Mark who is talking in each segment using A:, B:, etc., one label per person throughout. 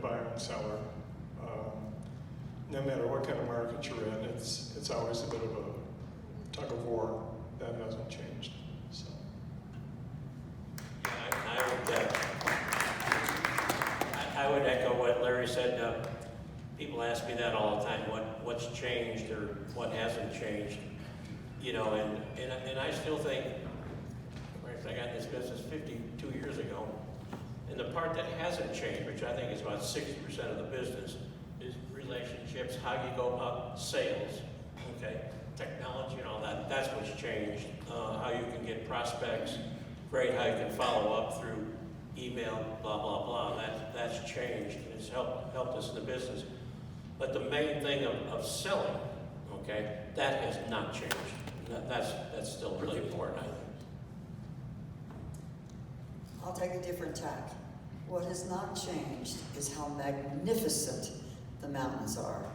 A: buyer and seller. No matter what kind of market you're in, it's always a bit of a tug of war. That hasn't changed. So.
B: I would echo what Larry said. People ask me that all the time. What's changed or what hasn't changed? You know, and I still think. I got in this business 52 years ago, and the part that hasn't changed, which I think is about 60% of the business, is relationships, how you go about sales, okay, technology and all that. That's what's changed. How you can get prospects, great. How you can follow up through email, blah blah blah. That's changed. It's helped us in the business. But the main thing of selling, okay, that has not changed. That's still really important, I think.
C: I'll take a different tack. What has not changed is how magnificent the mountains are,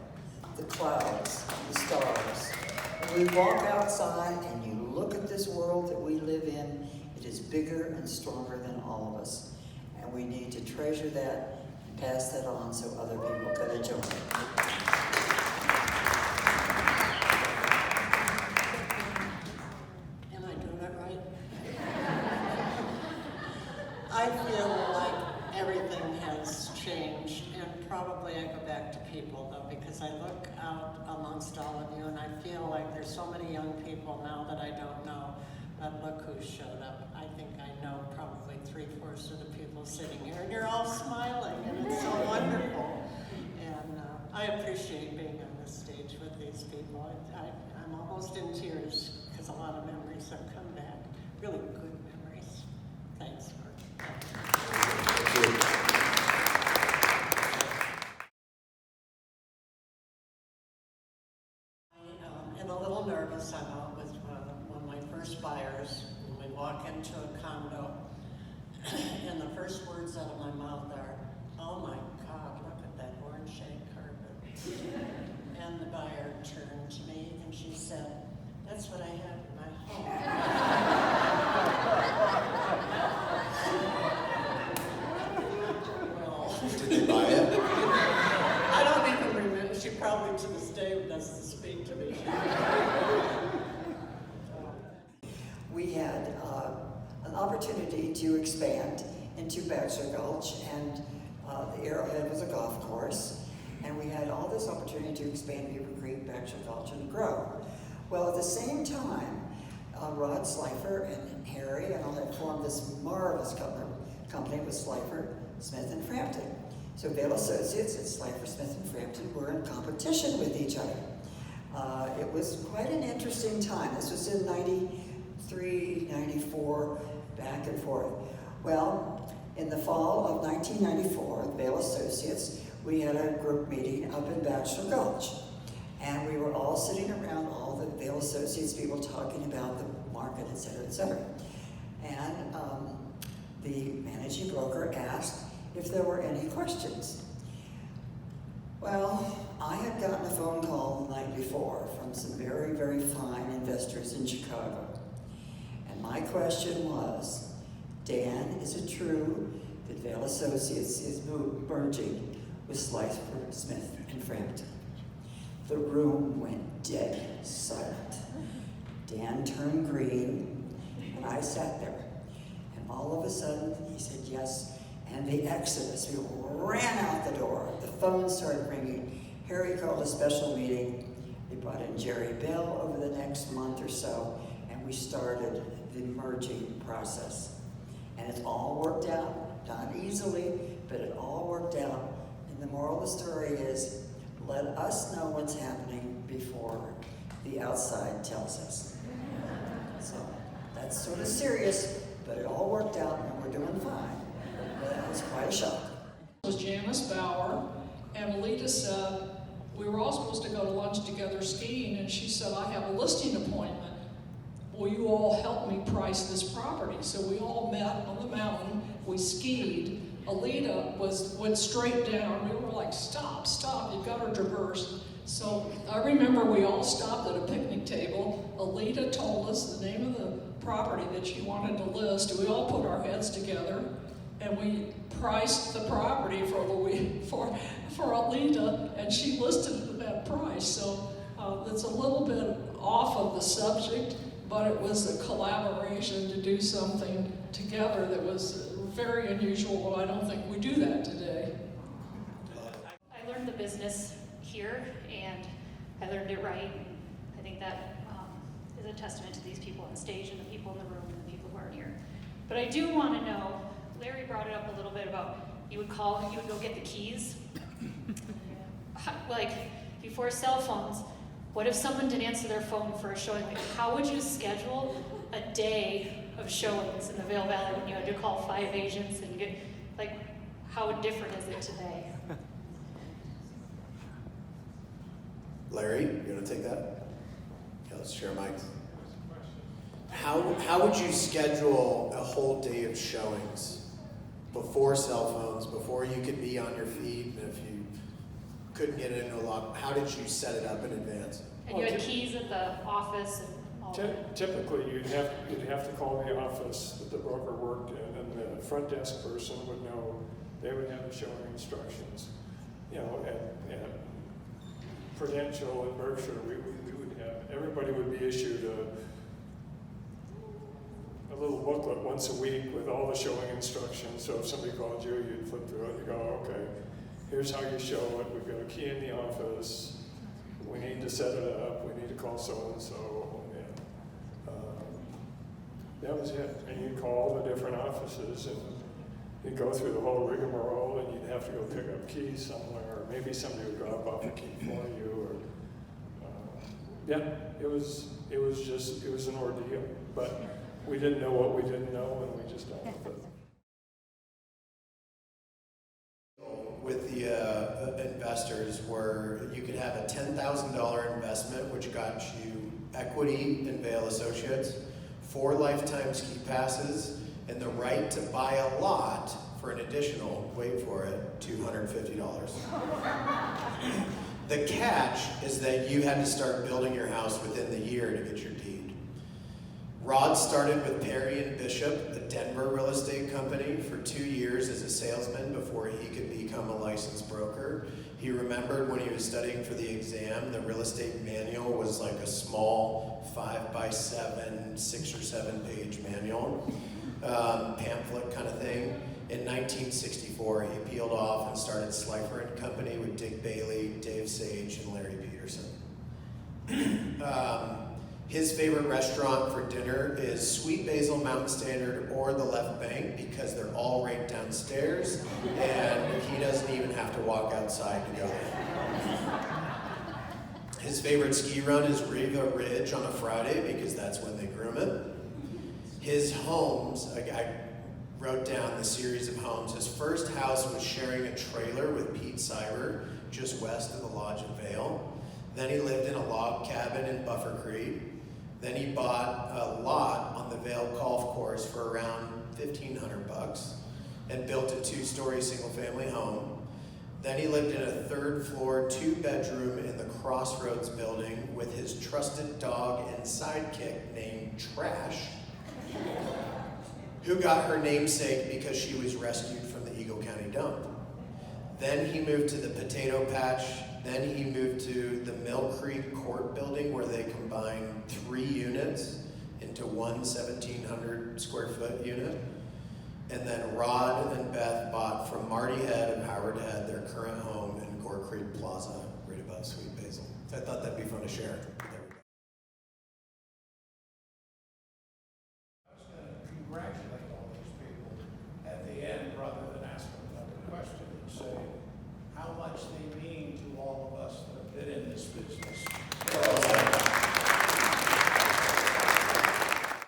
C: the clouds, the stars. When we walk outside and you look at this world that we live in, it is bigger and stronger than all of us. And we need to treasure that and pass that on so other people can enjoy it.
D: Am I doing it right? I feel like everything has changed, and probably I go back to people though, because I look out amongst all of you and I feel like there's so many young people now that I don't know, but look who showed up. I think I know probably 3/4 of the people sitting here, and you're all smiling, and it's so wonderful. And I appreciate being on this stage with these people. I'm almost in tears because a lot of memories have come back, really good memories. Thanks, Mark. I'm a little nervous. I'm out with one of my first buyers. When we walk into a condo, and the first words out of my mouth are, "Oh my God, look at that orange shade carpet." And the buyer turned to me and she said, "That's what I have in my home." Well,
E: did they buy it?
D: I don't even remember. She probably to this day doesn't speak to me.
C: We had an opportunity to expand into Bachelor Gulch, and the Arrowhead was a golf course, and we had all this opportunity to expand Beaver Creek, Bachelor Gulch, and grow. Well, at the same time, Rod Slifer and Harry and all had formed this marvelous company with Slifer, Smith, and Frampton. So Vail Associates and Slifer, Smith, and Frampton were in competition with each other. It was quite an interesting time. This was in 93, 94, back and forth. Well, in the fall of 1994, the Vail Associates, we had a group meeting up in Bachelor Gulch. And we were all sitting around, all the Vail Associates people talking about the market, et cetera, et cetera. And the managing broker asked if there were any questions. Well, I had gotten a phone call the night before from some very, very fine investors in Chicago. And my question was, Dan, is it true that Vail Associates is merging with Slifer, Smith, and Frampton? The room went dead silent. Dan turned green, and I sat there. And all of a sudden, he said yes, and the exodus, we ran out the door. The phone started ringing. Harry called a special meeting. They brought in Jerry Bell over the next month or so, and we started the merging process. And it's all worked out, not easily, but it all worked out. And the moral of the story is, let us know what's happening before the outside tells us. So that's sort of serious, but it all worked out and we're doing fine. But that was quite a shock.
F: It was Janice Bauer, and Alita said, we were all supposed to go to lunch together skiing, and she said, I have a listing appointment. Will you all help me price this property? So we all met on the mountain, we skied. Alita went straight down. We were like, stop, you've got to traverse. So I remember we all stopped at a picnic table. Alita told us the name of the property that she wanted to list. We all put our heads together, and we priced the property for Alita, and she listed it at that price. So it's a little bit off of the subject, but it was a collaboration to do something together that was very unusual. I don't think we do that today.
E: I learned the business here, and I learned it right. I think that is a testament to these people on stage and the people in the room and the people who aren't here. But I do want to know, Larry brought it up a little bit about you would go get the keys. Like, before cell phones, what if someone didn't answer their phone for a showing? Like, how would you schedule a day of showings in the Vail Valley when you had to call 5 agents and get, like, how different is it today?
G: Larry, you want to take that? Yeah, let's share mics. How would you schedule a whole day of showings before cell phones, before you could be on your feet, and if you couldn't get into a lot, how did you set it up in advance?
E: And you had keys at the office and all that.
A: Typically, you'd have to call the office that the broker worked in, and the front desk person would know. They would have the showing instructions. You know, at Prudential and Berkshire, we would have, everybody would be issued a little booklet once a week with all the showing instructions. So if somebody called you, you'd flip through it and you go, okay, here's how you show it. We've got a key in the office. We need to set it up. We need to call so-and-so. And that was it. And you'd call the different offices and you'd go through the whole rigmarole, and you'd have to go pick up keys somewhere, or maybe somebody would drop off a key for you, or it was an ordeal. But we didn't know what we didn't know, and we just dealt with it.
G: With the investors, where you could have a $10,000 investment, which got you equity in Vail Associates, 4 lifetime ski passes, and the right to buy a lot for an additional, wait for it, $250. The catch is that you had to start building your house within the year to get your deed. Rod started with Perry and Bishop, a Denver real estate company, for 2 years as a salesman before he could become a licensed broker. He remembered when he was studying for the exam, the real estate manual was like a small 5x7, 6 or 7 page manual, pamphlet kind of thing. In 1964, he peeled off and started Slifer & Company with Dick Bailey, Dave Sage, and Larry Peterson. His favorite restaurant for dinner is Sweet Basil Mountain Standard or the Left Bank, because they're all right downstairs and he doesn't even have to walk outside to go there. His favorite ski run is Riva Ridge on a Friday, because that's when they groom it. His homes, I wrote down the series of homes. His first house was sharing a trailer with Pete Cyber just west of the Lodge of Vail. Then he lived in a log cabin in Buffer Creek. Then he bought a lot on the Vail Golf Course for around $1,500 and built a 2-story single-family home. Then he lived in a 3rd floor, 2-bedroom in the Crossroads building with his trusted dog and sidekick named Trash, who got her namesake because she was rescued from the Eagle County dump. Then he moved to the Potato Patch. Then he moved to the Mill Creek Court building, where they combined 3 units into one 1,700 square foot unit. And then Rod and Beth bought from Marty Head of Howard Head their current home in Gore Creek Plaza, right above Sweet Basil. So I thought that'd be fun to share.
H: I was going to congratulate all these people at the end, rather than ask them another question, and say how much they mean to all of us that have been in this business.